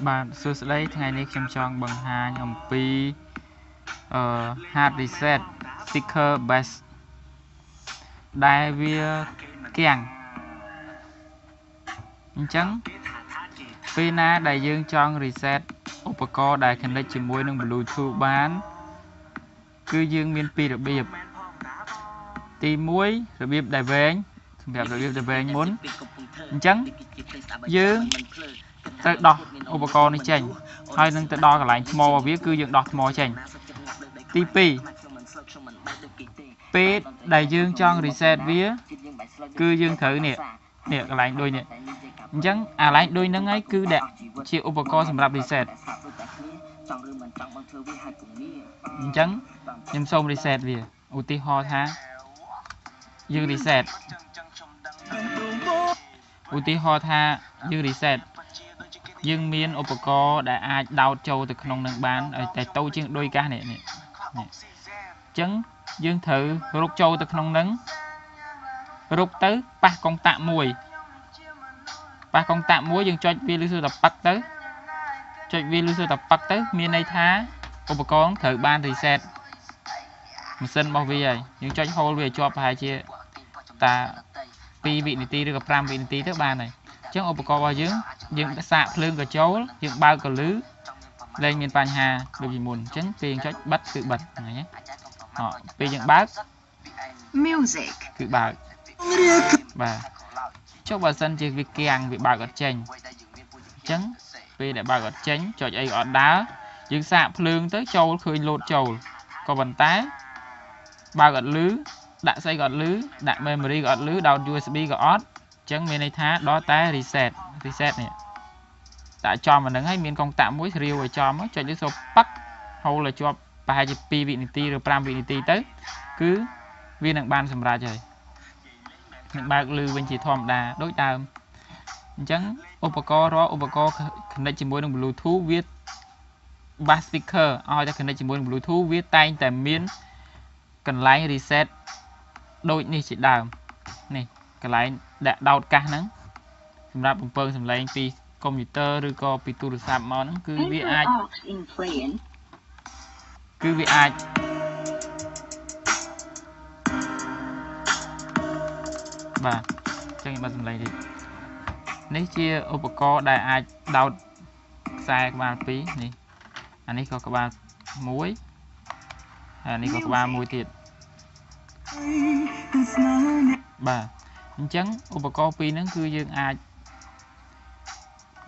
bạn xưa đây ngày nay trong trong bằng hai nhầm pi hard reset sticker base đai vía kèng trắng pina đại dương trong reset ឧបករណ៍ដែល connect ជាមួយនឹង Bluetooth បានគឺយើងមានពីររបៀបទី1របៀបដែលវែងសម្រាប់របៀបដែលវែងមុនអញ្ចឹងយើងទៅដោះឧបករណ៍នេះចេញហើយនឹងទៅដល់កន្លែងថ្មរបស់វាគឺយើងដោះថ្មចេញទី2ពេលដែលយើងចង់ reset វាគឺយើងត្រូវនេះកន្លែងដូចនេះអញ្ចឹងអាកន្លែងដូចហ្នឹងហើយគឺដែលជាឧបករណ៍សម្រាប់ reset អញ្ចឹងខ្ញុំសូម reset វាឧទាហរណ៍ថាយើង reset ឧទាហរណ៍ថាយើង reset យើងមានឧបករណ៍ដែលអាចដោតចូលទៅក្នុងនឹងបានឲ្យតែតូចជាងដូចកាសនេះអញ្ចឹងយើងត្រូវរុកចូលទៅក្នុងនឹងរុកទៅប៉ះកុងតាក់មួយយើងចុចវាលឺទៅប៉ាក់ទៅចុចវាលឺទៅប៉ាក់ទៅមានន័យថាឧបករណ៍ត្រូវបាន reset ម៉ាស៊ីនរបស់វាហើយយើងចុច hold វាឲ្យជាប់ប្រហែលជាតា2វិនាទីឬក៏5វិនាទីទៅបានហើយអញ្ចឹងឧបករណ៍របស់យើងសាកភ្លើងក៏ចូលយើងបើកក៏លឺលែងមានបញ្ហាដូចពីមុនអញ្ចឹងពេលយើងចុចបិទគឺបិទហ្នឹងណាពេលយើងបើក music គឺបើកបាទចុះបើសិនជាវាកៀងវាបើកអត់ចេញអញ្ចឹងពេលដែលបើកអត់ចេញចុចអីក៏អត់ដើរយើងសាកភ្លើងទៅចូលឃើញលោតចូលក៏ប៉ុន្តែបើកអត់លឺដាក់ស្អីក៏អត់លឺដាក់ memory ក៏អត់លឺដោត USB ក៏អត់អញ្ចឹងមានន័យថាដល់តែ reset នេះដាក់ចំអាហ្នឹងហើយមានកុងតាក់មួយរាវឲ្យចំចុចលើសូប៉ាក់ hold ឲ្យជាប់ប្រហែលជា2វិនាទីឬ5វិនាទីទៅគឺវានឹងបានសម្រេចហើយនឹងបើកលឺវិញជាធម្មតាដូចដើមអញ្ចឹងឧបករណ៍រាល់ឧបករណ៍ connect ជាមួយនឹង Bluetooth វា bass speaker ឲ្យតែ connect ជាមួយនឹង Bluetooth វាតែងតែមានកន្លែង reset ដូចនេះជាដើមនេះកន្លែងដាក់ដោតកាសហ្នឹងសម្រាប់បំពងសំឡេងពីកុំព្យូទ័រឬក៏ពីទូរស័ព្ទមកហ្នឹងគឺវាអាចបាទចឹងបើសំឡេងនេះជាឧបករណ៍ដែលអាចដោតខ្សែក្បាល2នេះអានេះក៏ក្បាល1ហើយអានេះក៏ក្បាល1ទៀតបាទអញ្ចឹងឧបករណ៍ពីរហ្នឹងគឺយើងអាច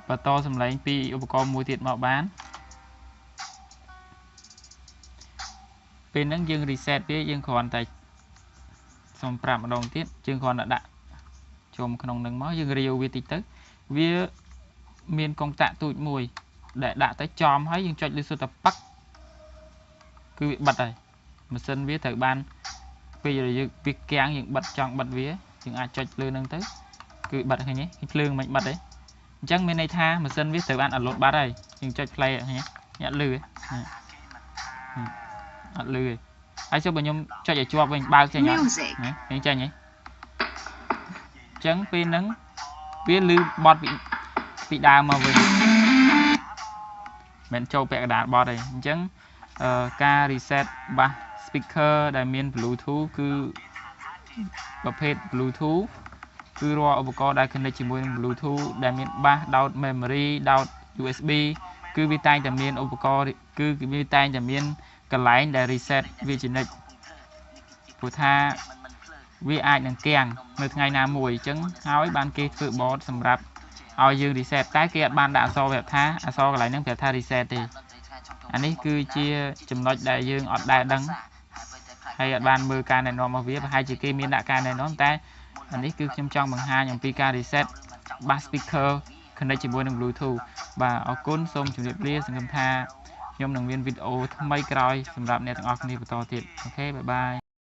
បន្តសំឡេងពីឧបករណ៍មួយទៀតមកបានពេលហ្នឹងយើង reset វាយើងគ្រាន់តែសូមប្រាប់ម្ដងទៀតយើងគ្រាន់តែដាក់ជុំក្នុងនឹងមកយើងរាវវាតិចទៅវាមានកុងតាក់ទូចមួយដែលដាក់ទៅចំហើយយើងចុចលើសុទ្ធតែប៉ាក់គឺវាបិទហើយម៉ាស៊ីនវាត្រូវបានពេលយើងពីគាំងយើងបិទចង់បិទវាយើងអាចចុចលើនឹងទៅគឺបិទឃើញទេភ្លើងមិនបិទទេអញ្ចឹងមានន័យថាម៉ាស៊ីនវាត្រូវបាន upload បាត់ហើយយើងចុច play ឃើញទេអត់លឺទេអត់លឺទេហើយចុះបើខ្ញុំចុចឲ្យជាប់វិញបើកចេញអត់ហ្នឹងចេញហីអញ្ចឹងពេលហ្នឹងវាលឺបត់ពីដើមមកវិញមិនចូលពាក់កណ្ដាលបត់ទេអញ្ចឹងការ reset bass speaker ដែលមាន Bluetooth គឺប្រភេទ Bluetooth គឺរាល់ឧបករណ៍ដែល connect ជាមួយនឹង Bluetooth ដែលមាន bass ដោត memory ដោត USB គឺវាតែងតែមានឧបករណ៍គឺវាតែងតែមានកន្លែងដែល reset វាជានិច្ចព្រោះថាវាអាចនឹងគាំងនៅថ្ងៃណាមួយអញ្ចឹងហើយបានគេធ្វើ board សម្រាប់ឲ្យយើង reset តែគេអត់បានដាក់អក្សរប្រាប់ថាអក្សរកន្លែងហ្នឹងប្រាប់ថា reset ទេអានេះគឺជាចំណុចដែលយើងអត់ដែលដឹងហើយអត់បានមើលការណែនាំរបស់វាប្រហែលជាគេមានដាក់ការណែនាំតែអានេះគឺខ្ញុំចង់បង្ហាញអំពីការ reset bass speaker connect ជាមួយនឹង Bluetooth បាទអរគុណសូមជម្រាបលាសង្ឃឹមថាខ្ញុំនឹងមានវីដេអូថ្មីក្រោយសម្រាប់អ្នកទាំងអស់គ្នាបន្តទៀតអូខេបាយបាយ